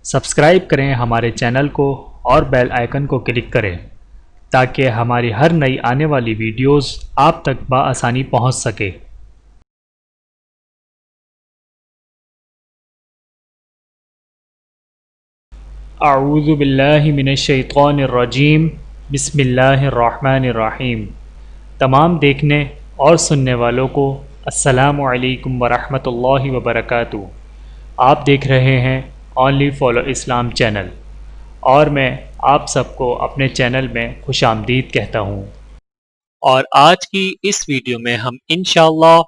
Subscribe کریں ہمارے channel کو اور بیل آئیکن کو کلک کریں تاکہ ہماری ہر نئی آنے والی ویڈیوز آپ تک بآسانی پہنچ سکے۔ اعوذ باللہ من الشیطان الرجیم، بسم اللہ الرحمن الرحیم۔ تمام دیکھنے اور سننے والوں کو السلام علیکم ورحمۃ اللہ وبرکاتہ۔ آپ دیکھ رہے ہیں اونلی فالو اسلام چینل، اور میں آپ سب کو اپنے چینل میں خوش آمدید کہتا ہوں۔ اور آج کی اس ویڈیو میں ہم انشاءاللہ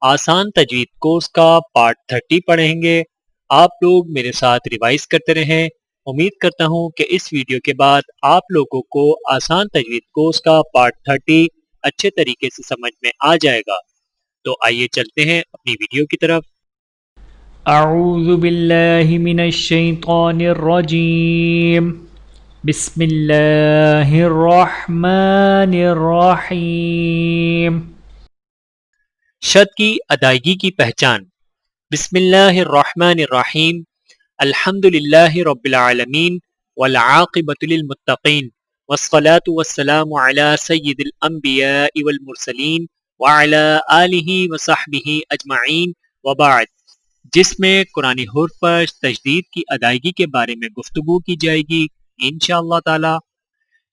آسان تجوید کورس کا پارٹ 30 پڑھیں گے۔ آپ لوگ میرے ساتھ ریوائز کرتے رہیں۔ امید کرتا ہوں کہ اس ویڈیو کے بعد آپ لوگوں کو آسان تجوید کورس کا پارٹ 30 اچھے طریقے سے سمجھ میں آ جائے گا۔ تو آئیے چلتے ہیں اپنی ویڈیو کی طرف۔ اعوذ باللہ من الشیطان الرجیم، بسم اللہ الرحمن الرحیم۔ شد کی ادائیگی کی پہچان۔ بسم اللہ الرحمن الرحیم، الحمد للہ رب العالمین والعاقبۃ للمتقین والصلاة والسلام علی سید الانبیاء والمرسلین وعلی آلہ وصحبہ اجمعین وبعد، جس میں قرآن حروف پر تجدید کی ادائیگی کے بارے میں گفتگو کی جائے گی انشاءاللہ تعالی۔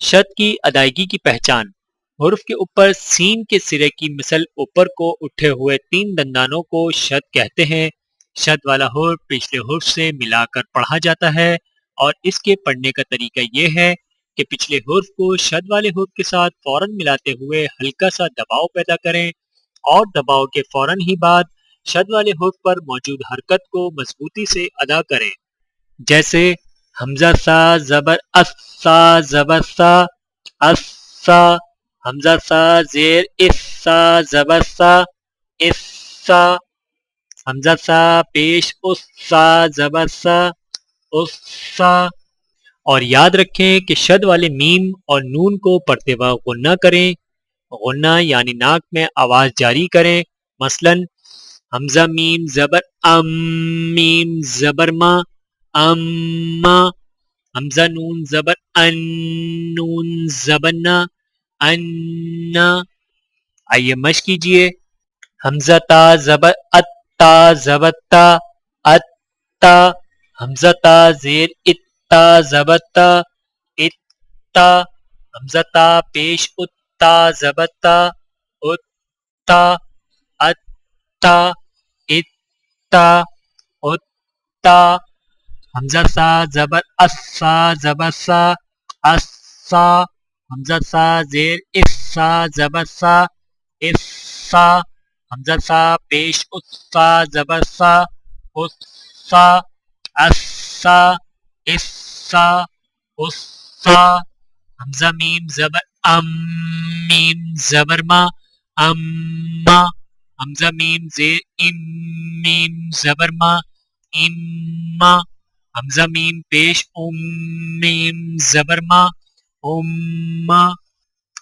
شد کی ادائیگی کی پہچان۔ حرف کے اوپر سین کے سرے کی مثل اوپر کو اٹھے ہوئے 3 دندانوں کو شد کہتے ہیں۔ شد والا حرف پچھلے حرف سے ملا کر پڑھا جاتا ہے، اور اس کے پڑھنے کا طریقہ یہ ہے کہ پچھلے حرف کو شد والے حرف کے ساتھ فوراً ملاتے ہوئے ہلکا سا دباؤ پیدا کریں، اور دباؤ کے فوراً ہی بعد شد والے حرف پر موجود حرکت کو مضبوطی سے ادا کریں، جیسے حمزہ سا زبر اس سا زبر سا اس سا، حمزہ سا زیر اس سا زبر سا اس سا، حمزہ سا پیش اس سا زبر سا اس سا۔ اور یاد رکھیں کہ شد والے میم اور نون کو پڑھتے وقت غنہ کریں۔ غنہ یعنی ناک میں آواز جاری کریں، مثلا حمزہ میم زبر ام، میم زبر ما اما، حمزہ نون زبر ان، نون زبر نا انا۔ آئیے مشق کیجئے۔ حمزہ تا زبر اتا زبر تا اتا، حمزہ تا زیر اتا زبر تا اتا، حمزہ تا پیش اتا زبر تا اتا، اتا اتا اتا، حمزہ سا زبر اسا زبر سا اسا، حمزہ سا زیر اسا زبر سا اسا، حمزہ سا پیش اسا زبر سا اسا، اسا اسا اسا، حمزہ میم زبر ام، میم زبر ما اما، حمزہ میم زیر ام، میم زبر ما اما، حمزہ میم پیش ام، میم زبر ما اما،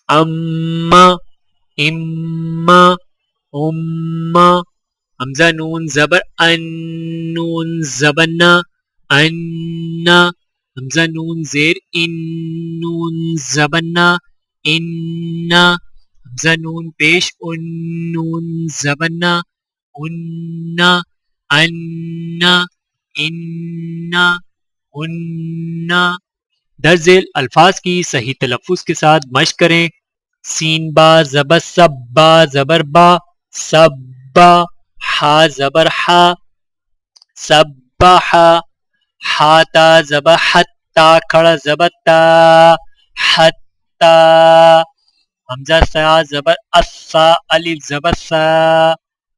اما اما اما، حمزہ نون زبر ان، نون زبر نا انا، حمزہ نون زیر ان، نون زبر نا انا، حمزہ نون پیش ان، نون زبر نا انا، انا انا انا۔ درج ذیل الفاظ کی صحیح تلفظ کے ساتھ مشق کریں۔ سین با زبر سب، با زبر با سب با، ہا زبر ہا سب با ہا، ہا تا زبر حت، تا کھڑا زبر تا حتا، حمزہ سا زبر اسا، الف زبر سا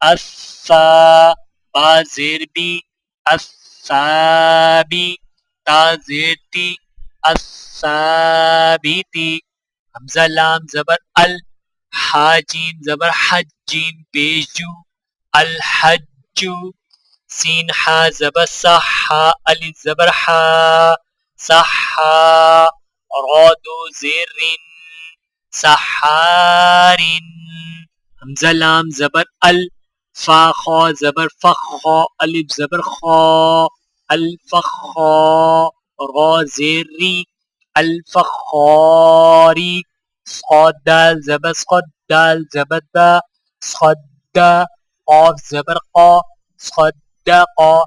اسا، با زیر بی اسابی، تا زیر تی اسابیتی، حمزہ لام زبر ال، ہا جیم زبر حج، جیم پیش جو الحجو، سین ہا زبر صح، ہا الف زبر ہا صحا، را دو زیر رن سحارن، حمزہ لام زبر ال، فا خا زبر فخ، خا الف زبر خا الفخار زیر ری الفخاری صاد دال زبر صاد دال زبر دا صد قاف زبر قا صدقا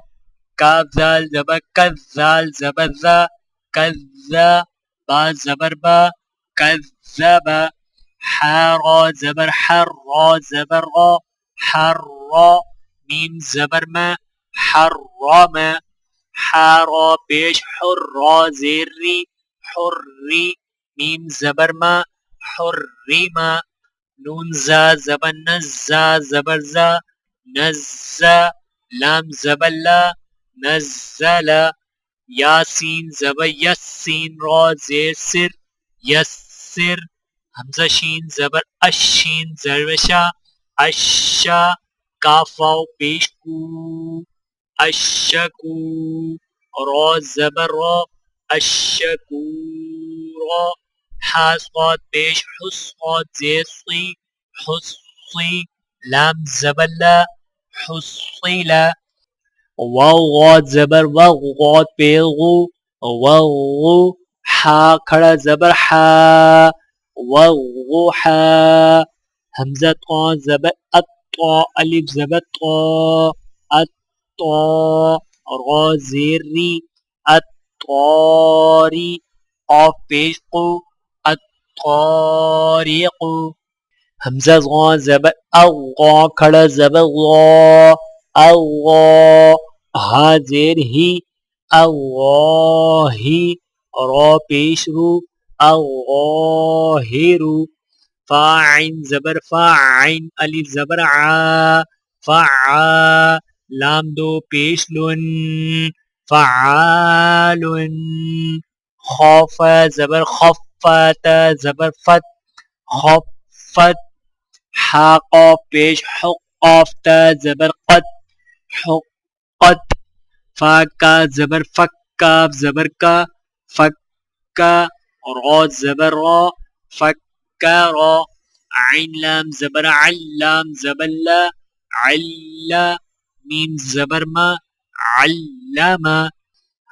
کاف زال زبر کذ زال زبر ذا کذا با زبر با کذب حارا زبر حر را زبر را حر را میم زبر ما حرم حارا پیش حر را زیر ری حری میم زبر ما حرم نون زا زبر نزا زبر زا نزا لام زبر لا نزل یاسین زبر یسین را زیر سر یسر حمزہ شین زبر اشین زرشا اشا کافاو پیش کو اشکو را زبر را اشکورا حاصاد پیش حصاد زیر صی حصی لام زبر لا حصیلا واو غاد زبر واو غاد پیغو واو حا کھڑا زبر حا واو حا حمزہ طا زبر الطا الف زبر طا الطا را زیر ری الطاری قاف پیش قو الطارق حمزہ غا زبر اغا کھڑا زبر غا اللہ ہا زیر ہی اللہ را پیش رو اللہ فاعن زبر فاعن الف زبر ع فعا لام دو پیش لن فعال خوف زبر خفت زبر فت خفت حاقا پیش حقافت زبر قد حقت فاکا زبر فکاف زبر کا فکا را زبر را فکرا عین لام زبر علام زبر لا علا میم زبر ما علما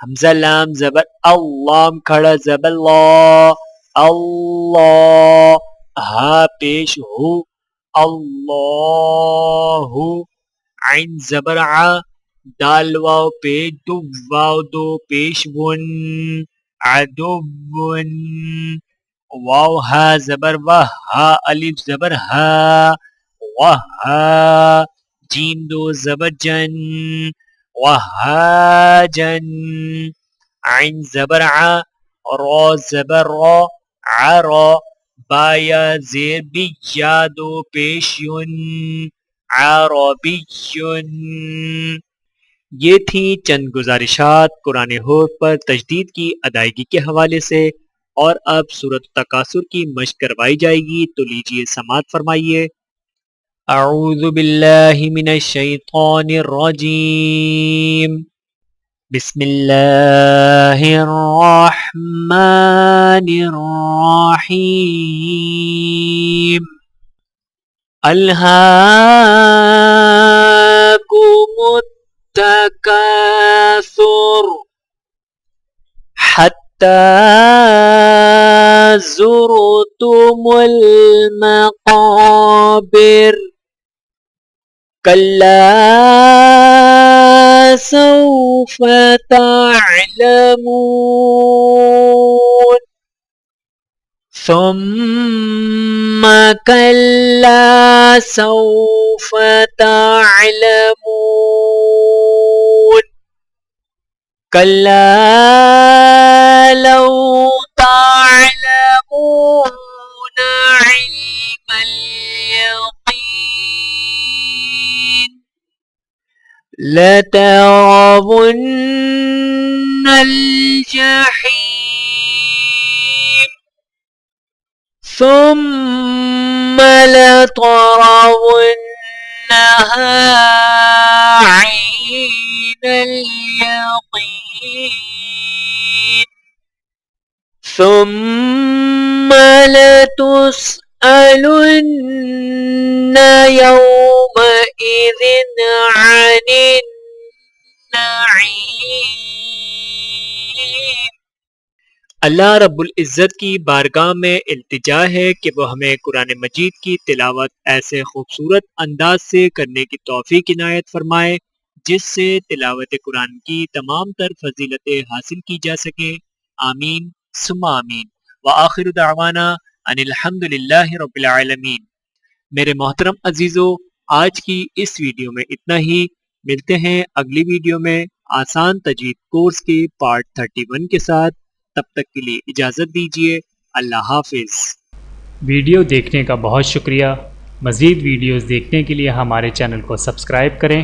حمزہ لام زبر اللام کھڑا زبر لا اللہ ہا پیش ہو اللہ عین زبر ع دال واو پہ دو واو دو پیش ون عدو واو ہا زبر واہ ہا الف زبر ہا واہ جیم دو زبر جن وہاجن عین زبر ع را زبر را عرا بایا زیر بی یا دو پیش یون عربیون یہ تھی چند گزارشات قرآن حروف پر تجدید کی ادائیگی کے حوالے سے، اور اب سورۃ التکاثر کی مشق کروائی جائے گی، تو لیجئے سماعت فرمائیے۔ اعوذ باللہ من الشیطان الرجیم، بسم اللہ الرحمن الرحیم، الہاکم التکاثر حتی زرتم المقابر کلا سوف تعلمون ثم كلا سوف تعلمون كلا لو تعلمون علم اليقين لترون الجحيم ثم لترونها عين اليقين ثم لتسألن يومئذ عن النعيم اللہ رب العزت کی بارگاہ میں التجا ہے کہ وہ ہمیں قرآن مجید کی تلاوت ایسے خوبصورت انداز سے کرنے کی توفیق عنایت فرمائے جس سے تلاوت قرآن کی تمام تر فضیلتیں حاصل کی جا سکیں۔ آمین ثم آمین۔ وآخر دعوانا ان الحمد للہ رب العالمین۔ میرے محترم عزیزو، آج کی اس ویڈیو میں اتنا ہی۔ ملتے ہیں اگلی ویڈیو میں آسان تجوید کورس کے پارٹ 31 کے ساتھ۔ تب تک کے لیے اجازت دیجیے۔ اللہ حافظ۔ ویڈیو دیکھنے کا بہت شکریہ۔ مزید ویڈیوز دیکھنے کے لیے ہمارے چینل کو سبسکرائب کریں۔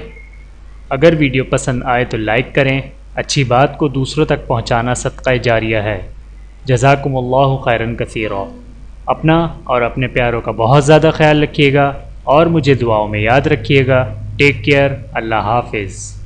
اگر ویڈیو پسند آئے تو لائک کریں۔ اچھی بات کو دوسروں تک پہنچانا صدقہ جاریہ ہے۔ جزاکم اللہ خیرا کثیرا۔ اپنا اور اپنے پیاروں کا بہت زیادہ خیال رکھیے گا اور مجھے دعاؤں میں یاد رکھیے گا۔ Take care. اللہ حافظ۔